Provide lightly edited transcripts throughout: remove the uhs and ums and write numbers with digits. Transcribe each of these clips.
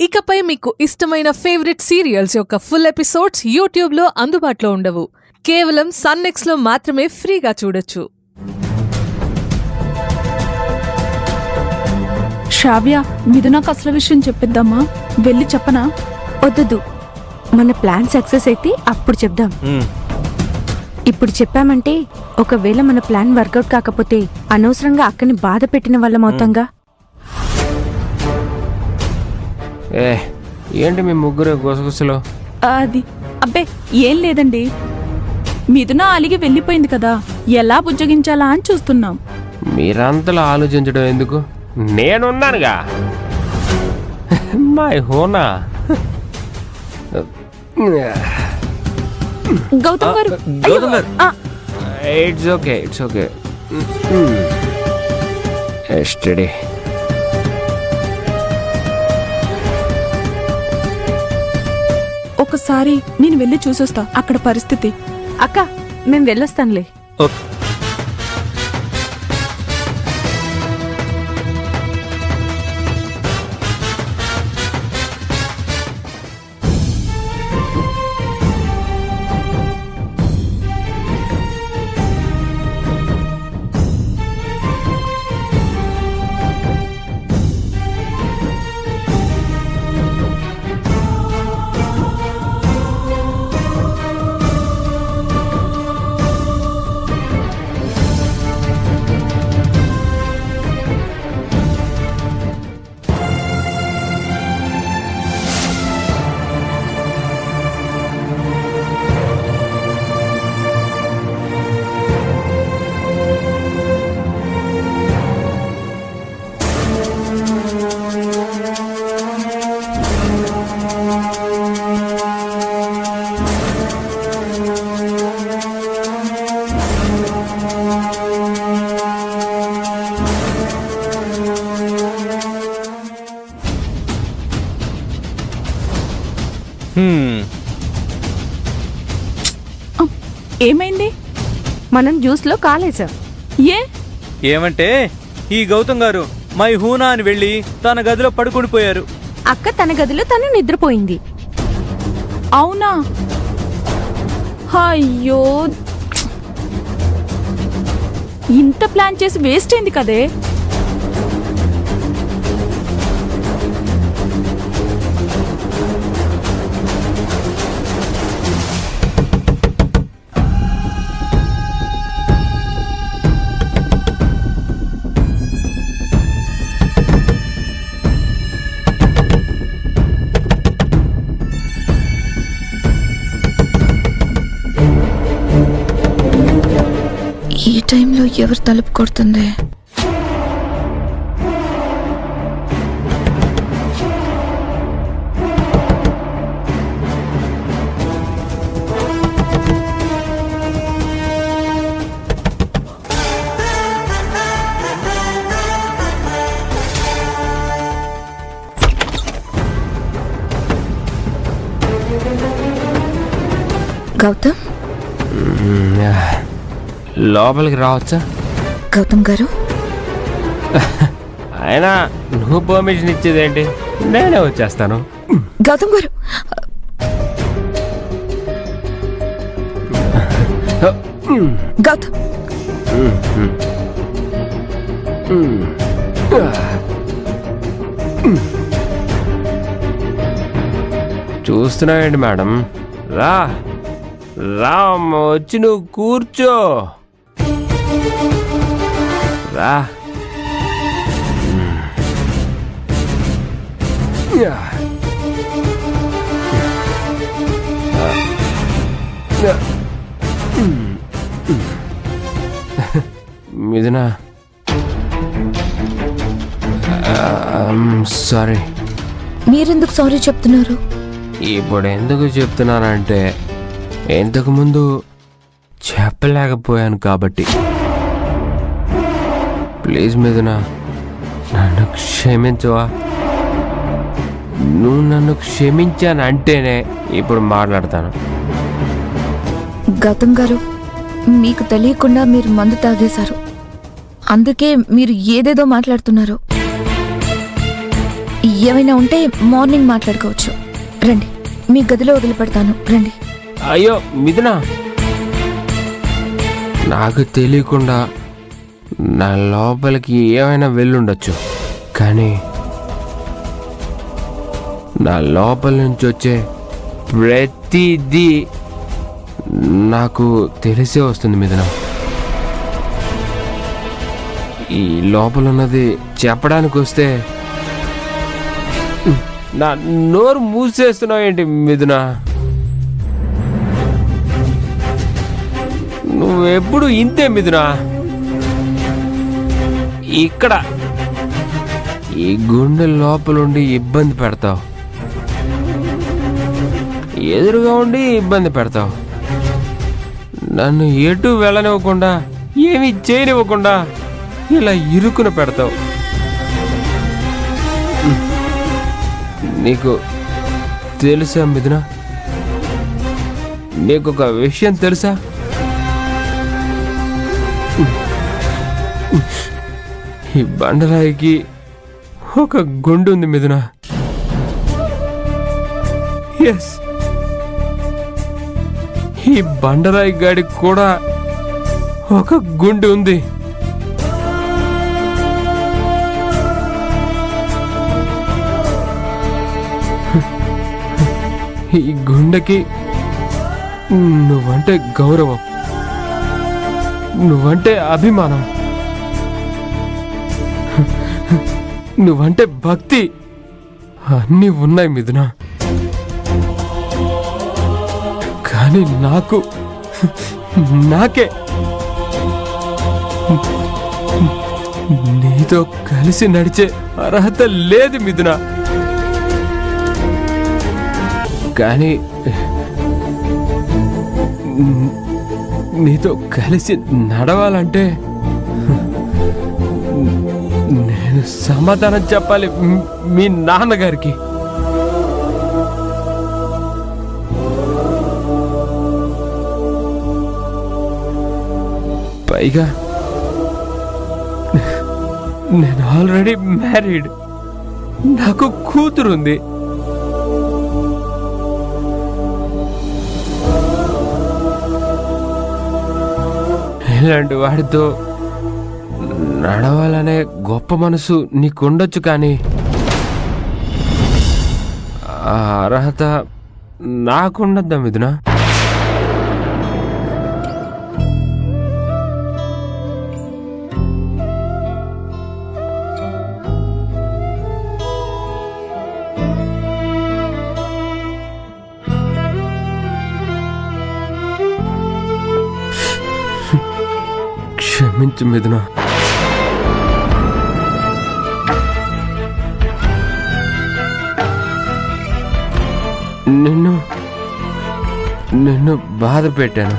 ఇకపై మీకు ఇష్టమైన ఫేవరెట్ సీరియల్స్ యొక్క ఫుల్ ఎపిసోడ్స్ యూట్యూబ్లో అందుబాటులో ఉండవు. కేవలం సన్నెక్స్లో మాత్రమే ఫ్రీగా చూడొచ్చు. శ్రావ్య, మిథునకు అసలు విషయం చెప్పిద్దామా? వెళ్ళి చెప్పనా? వద్దు, మన ప్లాన్ సక్సెస్ అయితే అప్పుడు చెప్దాం. ఇప్పుడు చెప్పామంటే ఒకవేళ మన ప్లాన్ వర్కౌట్ కాకపోతే అనవసరంగా అక్కని బాధ పెట్టిన వాళ్ళం అవుతాంగా. ఏంటి మీ ముగ్గురు గుసగుసలో? అది అబ్బే ఏం లేదండి, మిథున అలిగి వెళ్ళిపోయింది కదా, ఎలా బుజ్జగించాలా అని చూస్తున్నాం. మీరంతలా ఆలోచించడం ఎందుకు? నేనున్నానుగా. మై హోనా. గౌతమ్ గారు, it's okay, it's okay. Yesterday ఒకసారి నేను వెళ్ళి చూసొస్తా అక్కడ పరిస్థితి. అక్క, మేం వెళ్ళొస్తానులే. ఓకే. ఏమైంది? మనం జ్యూస్లో కాలేసాం. ఏమంటే ఈ గౌతమ్ గారు మై హూనా అని వెళ్ళి తన గదిలో పడుకొని పోయారు. అక్క తన గదిలో తను నిద్రపోయింది. అవునా? అయ్యో, ఇంత ప్లాన్ చేసి వేస్ట్ అయింది కదే. ఈ టైంలో ఎవరు తలుపు కొడుతుంది? గౌతమ్, లోపలికి రావచ్చా? గౌతమ్ గారు, అయినా నువ్వు పర్మిషన్ ఇచ్చేదేంటి? నేనే వచ్చేస్తాను. గౌతమ్ గారు, గౌతమ్, చూస్తున్నావేంటి మేడం? రా రా అమ్మ, వచ్చి నువ్వు కూర్చో. రా. మిథునా, సారీ. మీరెందుకు సారీ చెప్తున్నారు? ఇప్పుడు ఎందుకు చెప్తున్నానంటే ఇంతకుముందు చెప్పలేకపోయాను కాబట్టి. ప్లీజ్ మిథునా, నన్ను క్షమించవా? నువ్వు నన్ను క్షమించానంటేనే ఇప్పుడు మాట్లాడతాను. గౌతమ్ గారు, మీకు తెలియకుండా మీరు మందు తాగేశారు. అందుకే మీరు ఏదేదో మాట్లాడుతున్నారు. ఏమైనా ఉంటే మార్నింగ్ మాట్లాడుకోవచ్చు. రండి, మీ గదిలో వదిలిపెడతాను. రండి. అయ్యో మిథున, నాకు తెలియకుండా నా లోపలికి ఏమైనా వెళ్ళుండొచ్చు, కానీ నా లోపల నుంచి వచ్చే ప్రతిదీ నాకు తెలిసే వస్తుంది మిథున. ఈ లోపల ఉన్నది చెప్పడానికి వస్తే నా నోరు మూసేస్తున్నావు ఏంటి మిథున? నువ్వెప్పుడు ఇంతే మిథున. ఇక్కడ ఈ గుండె లోపలుండి ఇబ్బంది పెడతావు, ఎదురుగా ఉండి ఇబ్బంది పెడతావు, నన్ను ఎటు వెళ్ళనివ్వకుండా ఏమీ చేయనివ్వకుండా ఇలా ఇరుకున పెడతావు. నీకు తెలుసా మిథున, నీకొక విషయం తెలుసా? ఈ బండరాయికి ఒక గుండు ఉంది మిథున. ఎస్, ఈ బండరాయి గాడికి కూడా ఒక గుండు ఉంది. ఈ గుండెకి నువ్వంటే గౌరవం, నువ్వంటే అభిమానం, నువ్వంటే భక్తి అన్నీ ఉన్నాయి మిథున. కానీ నాకే నీతో కలిసి నడిచే అర్హత లేదు మిథున. కానీ నీతో కలిసి నడవాలంటే నేను సమాధానం చెప్పాలి మీ నాన్నగారికి. పైగా నేను ఆల్రెడీ మ్యారీడ్, నాకు కూతురుంది. ఇలాంటి వాడితో నడవాలనే గొప్ప మనసు నీకుండొచ్చు, కానీ ఆ అర్హత నాకుండద్దా మిథున? క్షమించు మిథున. నిన్ను బాధ పెట్టాను,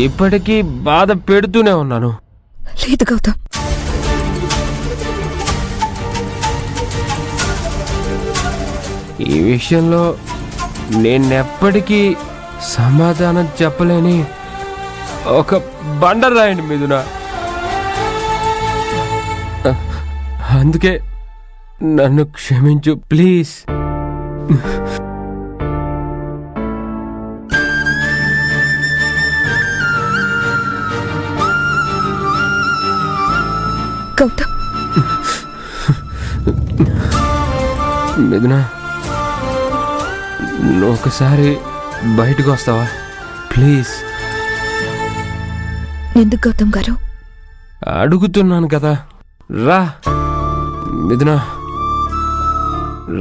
ఇప్పటికీ బాధ పెడుతూనే ఉన్నాను. లేదు గౌతమ్, ఈ విషయంలో నేనెప్పటికీ సమాధానం చెప్పలేని ఒక బండరాయండి మిథున. అందుకే నన్ను క్షమించు ప్లీజ్. గౌతమ్, మిథున, నువ్వు ఒకసారి బయటకు వస్తావా ప్లీజ్? ఎందుకు గౌతమ్ గారు? అడుగుతున్నాను కదా, రా మిథున,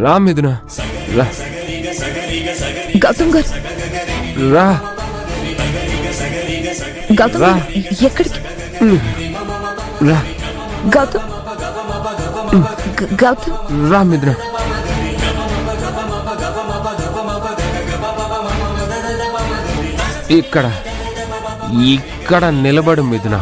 రా మిథున, రా. గౌతమ్ గారు, రా గౌతమ్ రా. ఎక్కడికి? రా గౌతమ్, గౌతమ్, రా మిథున. ఇక్కడ నిలబడు మిథున.